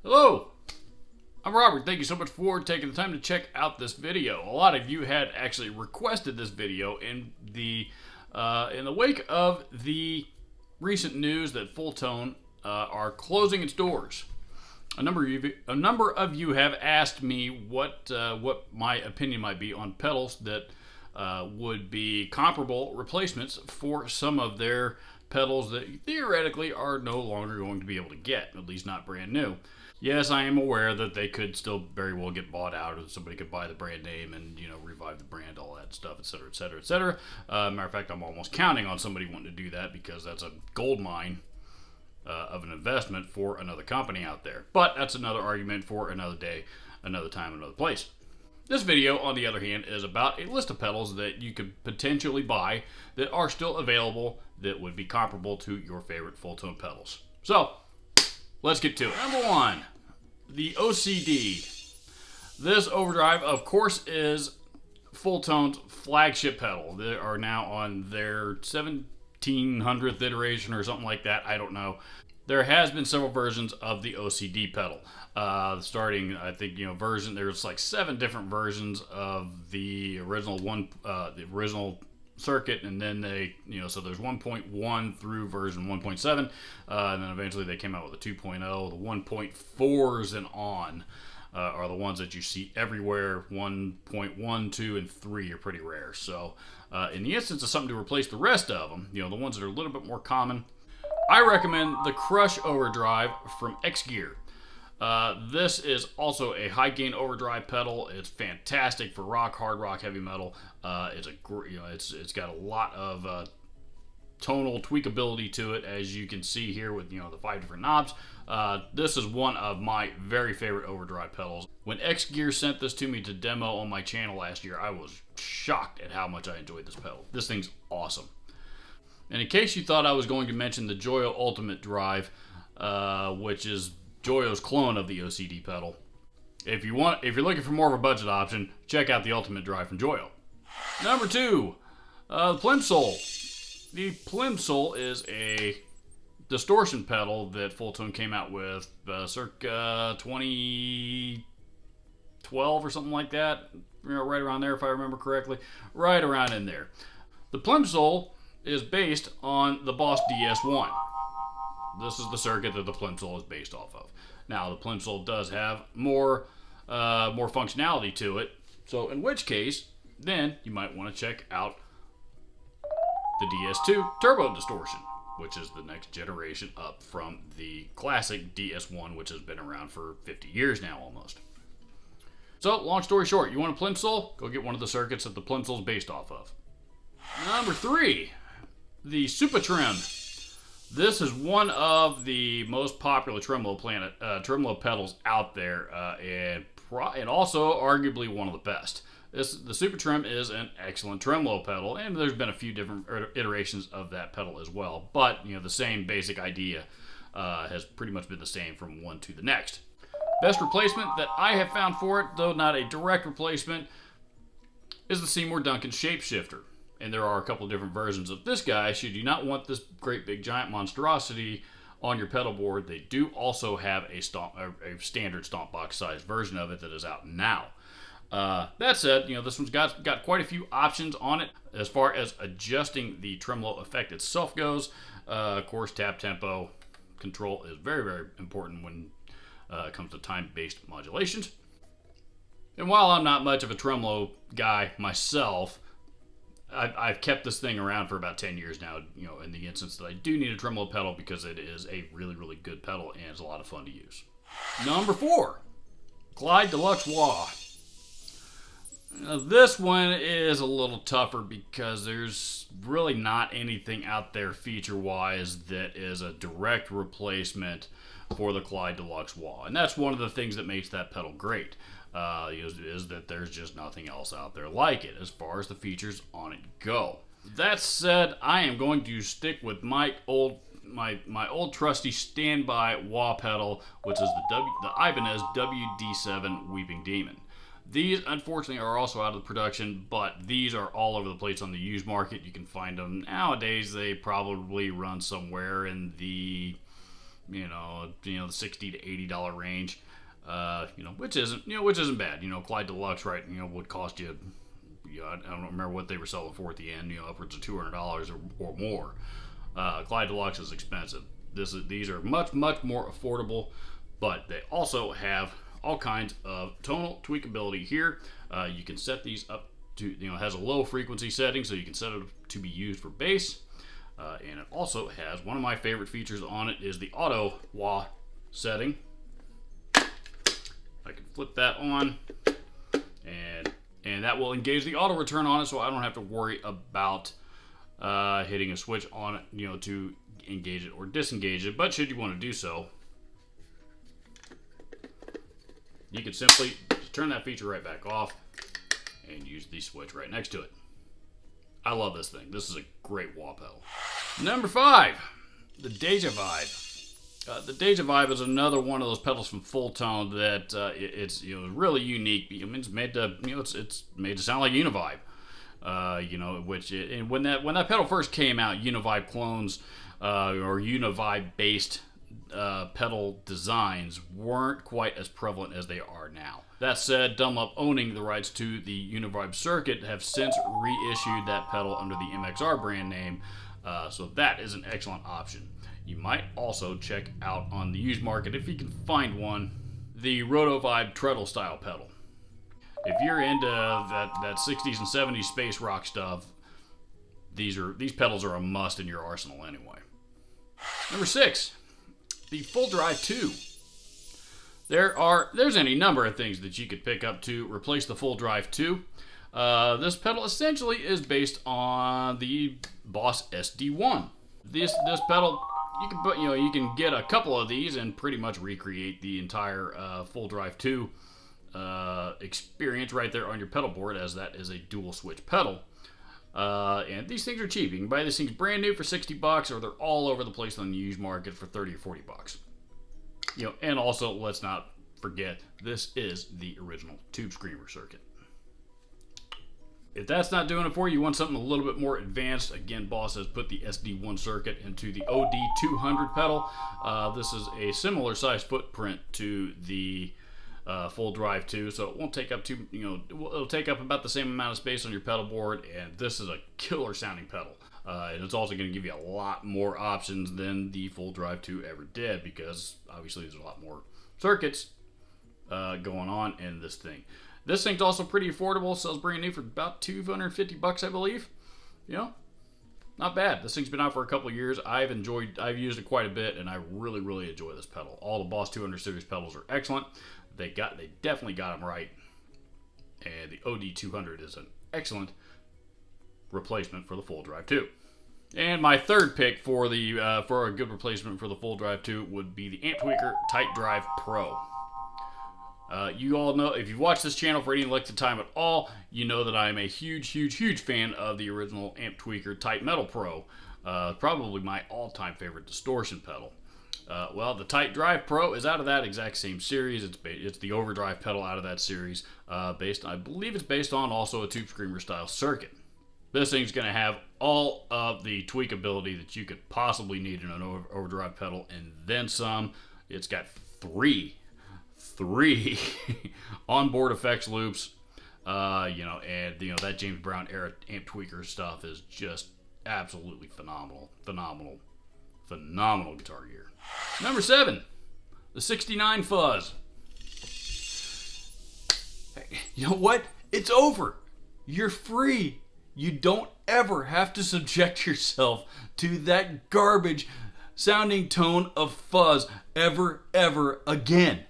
Hello, I'm Robert. Thank you so much for taking the time to check out this video. A lot of you had actually requested this video in the wake of the recent news that Fulltone are closing its doors. A number of you have asked me what my opinion might be on pedals that would be comparable replacements for some of their pedals that theoretically are no longer going to be able to get, at least not brand new. Yes, I am aware that they could still very well get bought out, or somebody could buy the brand name and revive the brand, all that stuff, etc., etc., etc. Matter of fact, I'm almost counting on somebody wanting to do that because that's a gold mine of an investment for another company out there. But that's another argument for another day, another time, another place. This video, on the other hand, is about a list of pedals that you could potentially buy that are still available that would be comparable to your favorite Fulltone pedals. So, let's get to it. Number one, the OCD. This overdrive, of course, is Fulltone's flagship pedal. They are now on their 1700th iteration or something like that. I don't know. There has been several versions of the OCD pedal. Starting, I think, there's like 7 different versions of the original circuit, and then so there's 1.1 through version 1.7, and then eventually they came out with a 2.0. The 1.4s and on are the ones that you see everywhere. 1.1, 2, and 3 are pretty rare. So in the instance of something to replace the rest of them, the ones that are a little bit more common, I recommend the Crush Overdrive from X-Gear. This is also a high gain overdrive pedal. It's fantastic for rock, hard rock, heavy metal. It's got a lot of tonal tweakability to it, as you can see here with the 5 different knobs. This is one of my very favorite overdrive pedals. When X-Gear sent this to me to demo on my channel last year, I was shocked at how much I enjoyed this pedal. This thing's awesome. And in case you thought I was going to mention the Joyo Ultimate Drive, which is Joyo's clone of the OCD pedal. If you're looking for more of a budget option, check out the Ultimate Drive from Joyo. Number 2, the Plimsole. The Plimsole is a distortion pedal that Fulltone came out with circa 2012 or something like that. Right around there, if I remember correctly. Right around in there. The Plimsole is based on the Boss DS1. This is the circuit that the Plimsole is based off of. Now, the Plimsole does have more functionality to it, so in which case, then you might want to check out the DS2 Turbo Distortion, which is the next generation up from the classic DS1, which has been around for 50 years now almost. So, long story short, you want a Plimsole? Go get one of the circuits that the Plimsole is based off of. Number 3, the Super Trem. This is one of the most popular tremolo pedals out there, and also arguably one of the best. The Super Trem is an excellent tremolo pedal, and there's been a few different iterations of that pedal as well. But the same basic idea has pretty much been the same from one to the next. Best replacement that I have found for it, though not a direct replacement, is the Seymour Duncan Shapeshifter. And there are a couple of different versions of this guy. Should you not want this great big giant monstrosity on your pedal board, they do also have a standard stomp box sized version of it that is out now. That said, this one's got quite a few options on it as far as adjusting the tremolo effect itself goes. Of course, tap tempo control is very, very important when it comes to time-based modulations. And while I'm not much of a tremolo guy myself, I've kept this thing around for about 10 years now, in the instance that I do need a tremolo pedal because it is a really, really good pedal and it's a lot of fun to use. Number 4, Clyde Deluxe Wah. Now, this one is a little tougher because there's really not anything out there feature-wise that is a direct replacement for the Clyde Deluxe Wah. And that's one of the things that makes that pedal great. Is that there's just nothing else out there like it as far as the features on it go. That said, I am going to stick with my old trusty standby wah pedal, which is the Ibanez WD7 Weeping Demon. These, unfortunately, are also out of production, but these are all over the place on the used market. You can find them nowadays. They probably run somewhere in the the $60 to $80 range. Which isn't bad. Clyde Deluxe, right? Would cost you. I don't remember what they were selling for at the end. Upwards of $200 or more. Clyde Deluxe is expensive. These are much more affordable, but they also have all kinds of tonal tweakability here. You can set these up to it has a low frequency setting, so you can set it to be used for bass. And it also has one of my favorite features on it is the auto wah setting. I can flip that on, and that will engage the auto return on it, so I don't have to worry about hitting a switch on it, to engage it or disengage it. But should you want to do so, you can simply just turn that feature right back off and use the switch right next to it. I love this thing. This is a great wah pedal. Number 5, the Deja Vibe. The Deja Vibe is another one of those pedals from Fulltone that it's really unique. It's made to it's made to sound like Univibe. And when that pedal first came out, Univibe clones or Univibe based pedal designs weren't quite as prevalent as they are now. That said, Dunlop, owning the rights to the Univibe circuit, have since reissued that pedal under the MXR brand name, so that is an excellent option. You might also check out on the used market, if you can find one, the Rotovibe treadle style pedal. If you're into that 60s and 70s space rock stuff, these pedals are a must in your arsenal anyway. Number 6, the Full Drive 2. There's any number of things that you could pick up to replace the Full Drive 2. This pedal essentially is based on the Boss SD1. This pedal, you can get a couple of these and pretty much recreate the entire Full Drive 2 experience right there on your pedal board, as that is a dual switch pedal. And these things are cheap. You can buy these things brand new for $60, or they're all over the place on the used market for $30 or $40. And also, let's not forget, this is the original Tube Screamer circuit. If that's not doing it for you, you want something a little bit more advanced, again, Boss has put the SD1 circuit into the OD200 pedal. This is a similar size footprint to the Full Drive 2, so it won't take up it'll take up about the same amount of space on your pedal board, and this is a killer sounding pedal. And it's also going to give you a lot more options than the Full Drive 2 ever did, because obviously there's a lot more circuits going on in this thing. This thing's also pretty affordable. Sells brand new for about $250, I believe. Not bad. This thing's been out for a couple of years. I've used it quite a bit, and I really enjoy this pedal. All the Boss 200 series pedals are excellent. They definitely got them right, and the OD200 is an excellent replacement for the Full Drive 2. And my third pick for a good replacement for the Full Drive 2 would be the Amp Tweaker Tight Drive Pro. You all know, if you've watched this channel for any length of time at all, you know that I'm a huge fan of the original Amp Tweaker Tight Metal Pro. Probably my all-time favorite distortion pedal. Well, the Tight Drive Pro is out of that exact same series. It's the overdrive pedal out of that series. I believe it's based on also a Tube Screamer style circuit. This thing's going to have all of the tweakability that you could possibly need in an overdrive pedal, and then some. It's got three onboard effects loops, and that James Brown era Amp Tweaker stuff is just absolutely phenomenal guitar gear. Number 7, the 69 Fuzz. You know what? It's over. You're free. You don't ever have to subject yourself to that garbage sounding tone of fuzz ever again.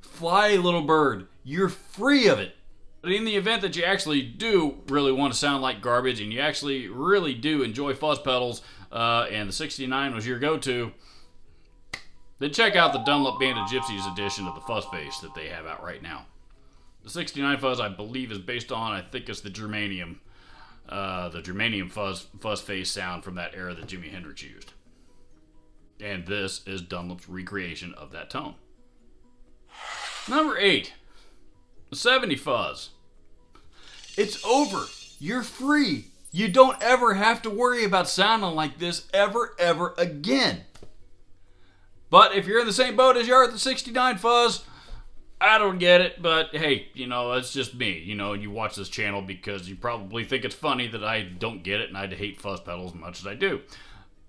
Fly, little bird. You're free of it. But in the event that you actually do really want to sound like garbage, and you actually really do enjoy fuzz pedals, and the 69 was your go-to, then check out the Dunlop Banded Gypsies edition of the Fuzz Face that they have out right now. The 69 Fuzz, I believe, is based on, I think it's the germanium fuzz face sound from that era that Jimi Hendrix used. And this is Dunlop's recreation of that tone. Number 8, the 70 Fuzz. It's over. You're free. You don't ever have to worry about sounding like this ever again. But if you're in the same boat as you are at the 69 Fuzz, I don't get it, but hey, you know, it's just me. You know, you watch this channel because you probably think it's funny that I don't get it and I hate fuzz pedals as much as I do.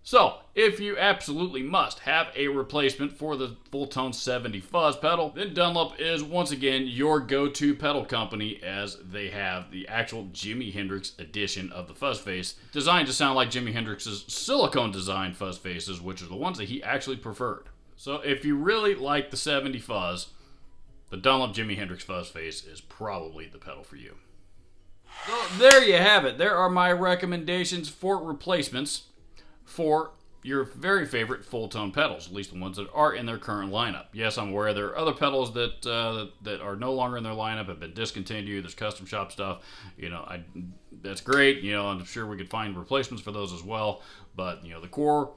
So, if you absolutely must have a replacement for the Fulltone 70 Fuzz pedal, then Dunlop is once again your go-to pedal company, as they have the actual Jimi Hendrix edition of the fuzz face, designed to sound like Jimi Hendrix's silicone designed fuzz faces, which are the ones that he actually preferred. So if you really like the 70 Fuzz, the Dunlop Jimi Hendrix fuzz face is probably the pedal for you. So there you have it. There are my recommendations for replacements for your very favorite Fulltone pedals, at least the ones that are in their current lineup. Yes, I'm aware there are other pedals that are no longer in their lineup, have been discontinued. There's custom shop stuff. You know, that's great. You know, I'm sure we could find replacements for those as well. But, you know, the core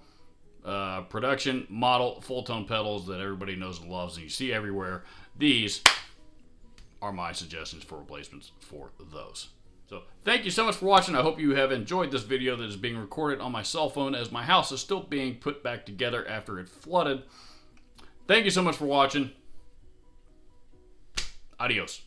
production model Fulltone pedals that everybody knows and loves and you see everywhere, these are my suggestions for replacements for those. So, thank you so much for watching. I hope you have enjoyed this video that is being recorded on my cell phone as my house is still being put back together after it flooded. Thank you so much for watching. Adios.